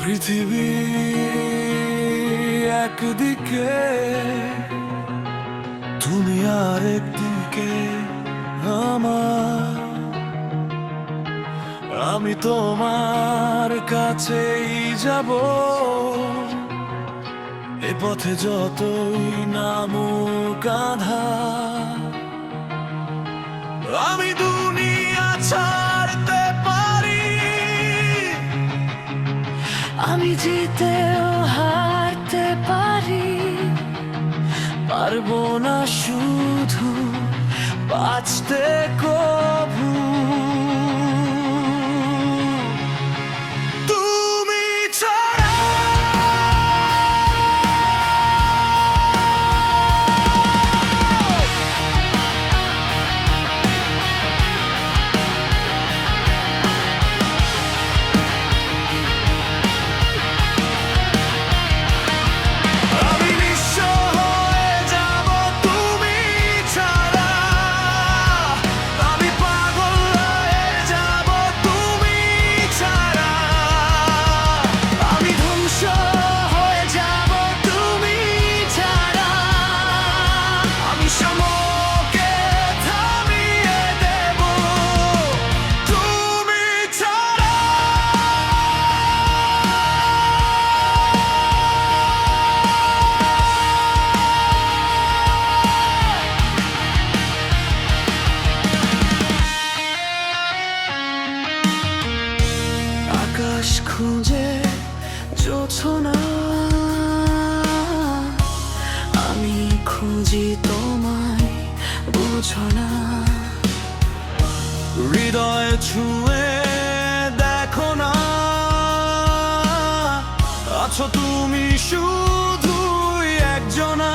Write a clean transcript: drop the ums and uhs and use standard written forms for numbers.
পৃথিবী একদিকে, তুমি আরেকদিকে আমার। আমি তোমার কাছেই যাব, এ পথে যতই নামুক আঁধার। আমি দুনিয়া ছাড়তে পারি, আমি জিতেও হারতে পারি, পারবো না শুধু বাঁচতে কভু। তুমি ছাড়া আমি নিঃস্ব হয়ে যাব, তুমি ছাড়া আমি পাগল হয়ে যাব, তুমি ছাড়া আমি ধ্বংস হয়ে যাব তুমি ছাড়া। আমি সমকে থামিয়ে দেব, তুমি ছাড়া। আকাশ খুঁজে জোছনা, আমি খুঁজি তোমায়, বুঝো না। হৃদয় ছুঁয়ে দেখো না, আছো তুমি শুধুই একজনা।